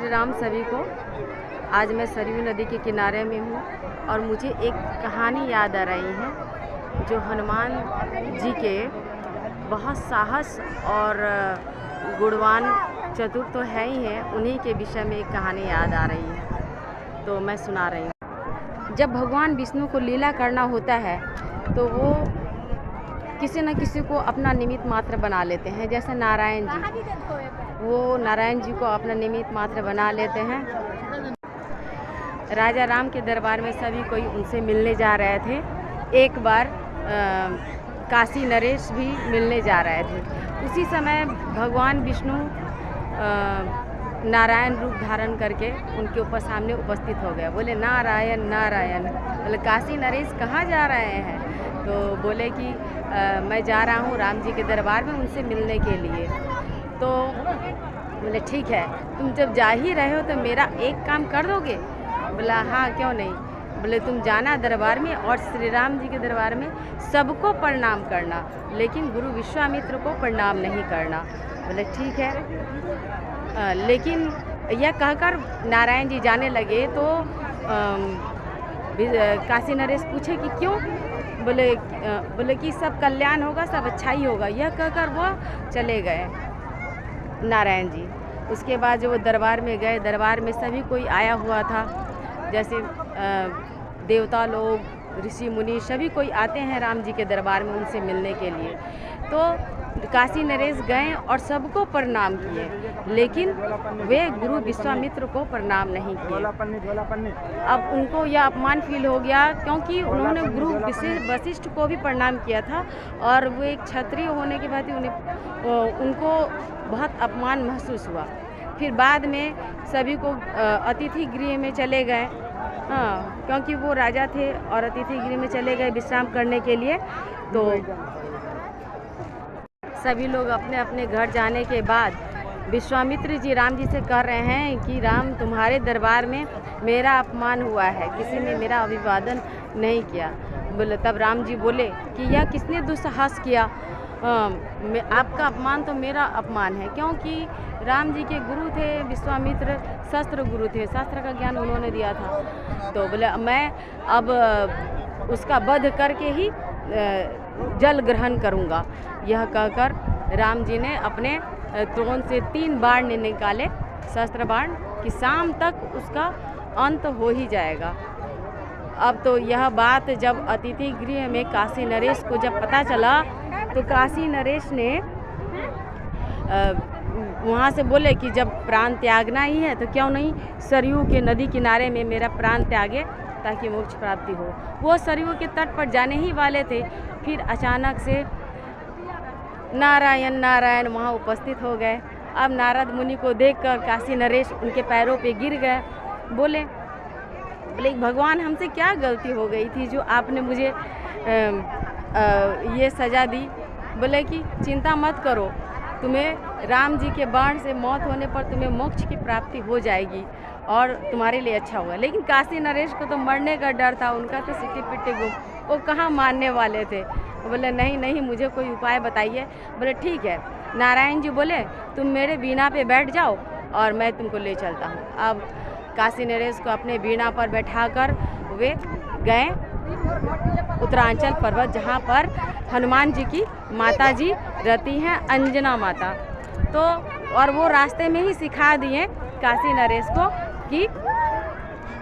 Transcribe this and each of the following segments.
श्री राम सभी को। आज मैं सरयू नदी के किनारे में हूँ और मुझे एक कहानी याद आ रही है जो हनुमान जी के बहुत साहस और गुणवान चतुर तो है ही हैं, उन्हीं के विषय में एक कहानी याद आ रही है, तो मैं सुना रही हूँ। जब भगवान विष्णु को लीला करना होता है तो वो किसी न किसी को अपना निमित्त मात्र बना लेते हैं। जैसे नारायण जी, वो नारायण जी को अपना निमित्त मात्र बना लेते हैं। राजा राम के दरबार में सभी कोई उनसे मिलने जा रहे थे। एक बार काशी नरेश भी मिलने जा रहे थे। उसी समय भगवान विष्णु नारायण रूप धारण करके उनके ऊपर सामने उपस्थित हो गए। बोले नारायण नारायण। बोले काशी नरेश कहाँ जा रहे हैं? तो बोले कि मैं जा रहा हूँ राम जी के दरबार में उनसे मिलने के लिए। तो बोले ठीक है, तुम जब जा ही रहे हो तो मेरा एक काम कर दोगे? बोला हाँ क्यों नहीं। बोले तुम जाना दरबार में और श्री राम जी के दरबार में सबको प्रणाम करना, लेकिन गुरु विश्वामित्र को प्रणाम नहीं करना। बोले ठीक है। लेकिन यह कहकर नारायण जी जाने लगे तो काशी नरेश पूछे कि क्यों? बोले कि सब कल्याण होगा, सब अच्छा ही होगा। यह कहकर वो चले गए नारायण जी। उसके बाद जो वो दरबार में गए, दरबार में सभी कोई आया हुआ था, जैसे देवता लोग, ऋषि मुनि सभी कोई आते हैं राम जी के दरबार में उनसे मिलने के लिए। तो काशी नरेश गए और सबको प्रणाम किए, लेकिन वे गुरु विश्वामित्र को प्रणाम नहीं किए। अब उनको यह अपमान फील हो गया, क्योंकि उन्होंने गुरु वशिष्ठ को भी प्रणाम किया था और वो एक क्षत्रिय होने के बाद उनको बहुत अपमान महसूस हुआ। फिर बाद में सभी को अतिथि गृह में चले गए। हाँ, क्योंकि वो राजा थे और अतिथि गृह में चले गए विश्राम करने के लिए। तो सभी लोग अपने अपने घर जाने के बाद विश्वामित्र जी राम जी से कह रहे हैं कि राम, तुम्हारे दरबार में मेरा अपमान हुआ है, किसी ने मेरा अभिवादन नहीं किया। बोले तब राम जी बोले कि यह किसने दुस्साहस किया? आपका अपमान तो मेरा अपमान है, क्योंकि राम जी के गुरु थे विश्वामित्र, शस्त्र गुरु थे, शास्त्र का ज्ञान उन्होंने दिया था। तो बोले मैं अब उसका वध करके ही जल ग्रहण करूंगा। यह कहकर राम जी ने अपने त्रोण से 3 बाण निकाले, शस्त्र बाण, कि शाम तक उसका अंत हो ही जाएगा। अब तो यह बात जब अतिथि गृह में काशी नरेश को जब पता चला तो काशी नरेश ने वहाँ से बोले कि जब प्राण त्यागना ही है तो क्यों नहीं सरयू के नदी किनारे में मेरा प्राण त्यागे ताकि मोक्ष प्राप्ति हो। वो सरयू के तट पर जाने ही वाले थे, फिर अचानक से नारायण नारायण वहाँ उपस्थित हो गए। अब नारद मुनि को देखकर काशी नरेश उनके पैरों पे गिर गए। बोले भगवान, हमसे क्या गलती हो गई थी जो आपने मुझे ये सज़ा दी? बोले कि चिंता मत करो, तुम्हें राम जी के बाण से मौत होने पर तुम्हें मोक्ष की प्राप्ति हो जाएगी और तुम्हारे लिए अच्छा होगा। लेकिन काशी नरेश को तो मरने का डर था, उनका तो सिटी पिटी गुम, वो कहाँ मानने वाले थे। बोले नहीं, मुझे कोई उपाय बताइए। बोले ठीक है। नारायण जी बोले तुम मेरे वीणा पे बैठ जाओ और मैं तुमको ले चलता हूँ। अब काशी नरेश को अपने वीणा पर बैठाकर वे गए उत्तरांचल पर्वत, जहाँ पर हनुमान जी की माता जी रहती हैं, अंजना माता। तो और वो रास्ते में ही सिखा दिए काशी नरेश को कि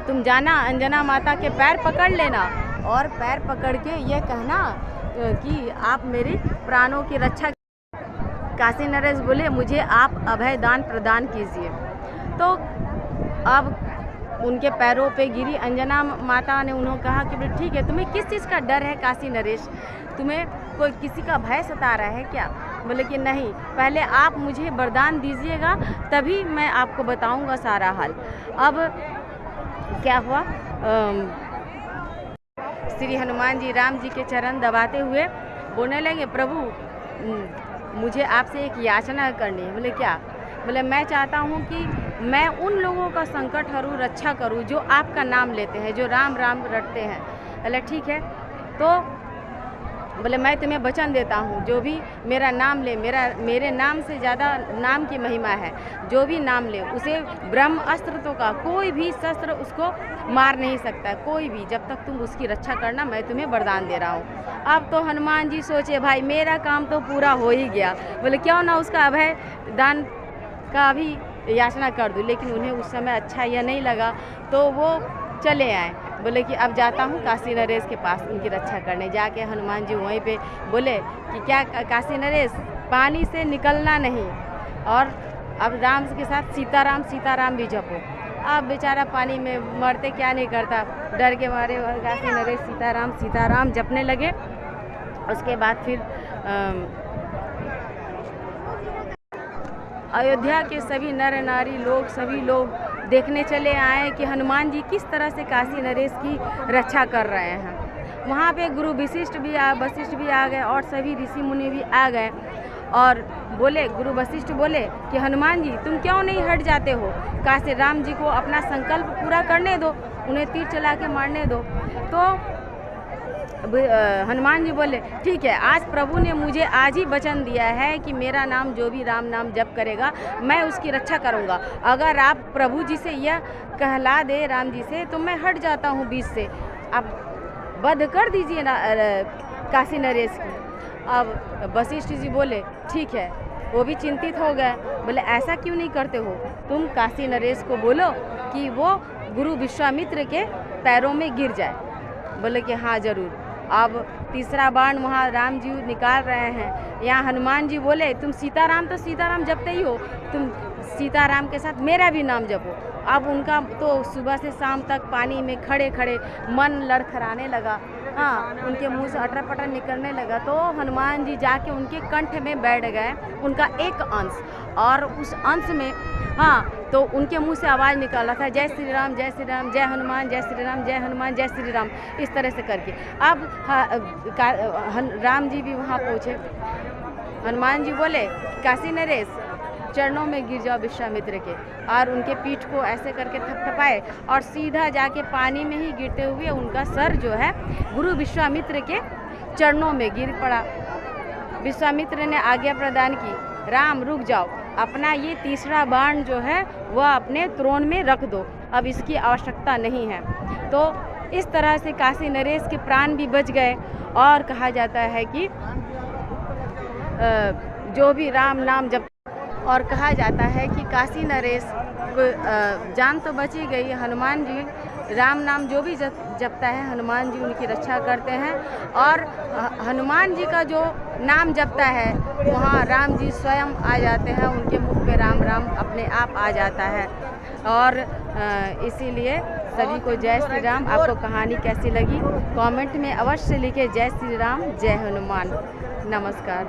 तुम जाना अंजना माता के पैर पकड़ लेना और पैर पकड़ के ये कहना कि आप मेरे प्राणों की रक्षा। काशी नरेश बोले मुझे आप अभय दान प्रदान कीजिए। तो अब उनके पैरों पे गिरी अंजना माता ने, उन्होंने कहा कि ठीक है, तुम्हें किस चीज़ का डर है काशी नरेश? तुम्हें कोई किसी का भय सता रहा है क्या? बोले कि नहीं, पहले आप मुझे वरदान दीजिएगा तभी मैं आपको बताऊंगा सारा हाल। अब क्या हुआ, श्री हनुमान जी राम जी के चरण दबाते हुए बोलने लगे, प्रभु मुझे आपसे एक याचना करनी है। बोले क्या? बोले मैं चाहता हूँ कि मैं उन लोगों का संकट हरू, रक्षा करूँ जो आपका नाम लेते हैं, जो राम राम रटते हैं। बोले ठीक है। तो बोले मैं तुम्हें वचन देता हूँ, जो भी मेरा नाम ले, मेरे नाम से ज़्यादा नाम की महिमा है, जो भी नाम ले उसे ब्रह्म अस्त्र तो का कोई भी शस्त्र उसको मार नहीं सकता है, कोई भी, जब तक तुम उसकी रक्षा करना, मैं तुम्हें वरदान दे रहा हूँ। अब तो हनुमान जी सोचे भाई मेरा काम तो पूरा हो ही गया, बोले क्यों ना उसका अभय दान का भी याचना कर दूँ, लेकिन उन्हें उस समय अच्छा यह नहीं लगा, तो वो चले आए। बोले कि अब जाता हूँ काशी नरेश के पास उनकी रक्षा करने। जाके हनुमान जी वहीं पे बोले कि क्या काशी नरेश, पानी से निकलना नहीं, और अब राम के साथ सीताराम सीताराम भी जपो। अब बेचारा पानी में मरते क्या नहीं करता, डर के मारे काशी नरेश सीताराम सीताराम जपने लगे। उसके बाद फिर अयोध्या के सभी नर नारी लोग, सभी लोग देखने चले आए कि हनुमान जी किस तरह से काशी नरेश की रक्षा कर रहे हैं। वहाँ पे गुरु वशिष्ठ भी आ गए और सभी ऋषि मुनि भी आ गए, और बोले, गुरु वशिष्ठ बोले कि हनुमान जी तुम क्यों नहीं हट जाते हो, काशी राम जी को अपना संकल्प पूरा करने दो, उन्हें तीर चला के मारने दो। तो हनुमान जी बोले ठीक है, आज प्रभु ने मुझे आज ही वचन दिया है कि मेरा नाम जो भी राम नाम जप करेगा मैं उसकी रक्षा करूंगा। अगर आप प्रभु जी से यह कहला दे राम जी से, तो मैं हट जाता हूँ बीच से, आप वध कर दीजिए ना काशी नरेश की। अब वशिष्ठ जी बोले ठीक है, वो भी चिंतित हो गए। बोले ऐसा क्यों नहीं करते हो, तुम काशी नरेश को बोलो कि वो गुरु विश्वामित्र के पैरों में गिर जाए। बोले कि हाँ ज़रूर। अब तीसरा बाण वहाँ राम जी निकाल रहे हैं, यहाँ हनुमान जी बोले तुम सीताराम तो सीताराम जपते ही हो, तुम सीताराम के साथ मेरा भी नाम जपो। अब उनका तो सुबह से शाम तक पानी में खड़े खड़े मन लड़खड़ाने लगा, हाँ उनके मुंह से अटर पटर निकलने लगा। तो हनुमान जी जाके उनके कंठ में बैठ गए, उनका एक अंश, और उस अंश में हाँ तो उनके मुंह से आवाज़ निकाल रहा था जय श्री राम जय श्री राम, जय हनुमान जय श्री राम, जय हनुमान जय श्री राम, इस तरह से करके। अब राम जी भी वहाँ पहुँचे। हनुमान जी बोले काशी नरेश चरणों में गिर जाओ विश्वामित्र के, और उनके पीठ को ऐसे करके थपथपाए, और सीधा जाके पानी में ही गिरते हुए उनका सर जो है गुरु विश्वामित्र के चरणों में गिर पड़ा। विश्वामित्र ने आज्ञा प्रदान की, राम रुक जाओ, अपना ये तीसरा बाण जो है वह अपने त्रोण में रख दो, अब इसकी आवश्यकता नहीं है। तो इस तरह से काशी नरेश के प्राण भी बच गए, और कहा जाता है कि जो भी राम नाम जप, और कहा जाता है कि काशी नरेश जान तो बची गई, हनुमान जी राम नाम जो भी जपता है हनुमान जी उनकी रक्षा करते हैं, और हनुमान जी का जो नाम जपता है वहाँ राम जी स्वयं आ जाते हैं, उनके मुख पे राम राम अपने आप आ जाता है। और इसीलिए सभी को जय श्री राम। आपको कहानी कैसी लगी कमेंट में अवश्य लिखें। जय श्री राम जय हनुमान। नमस्कार।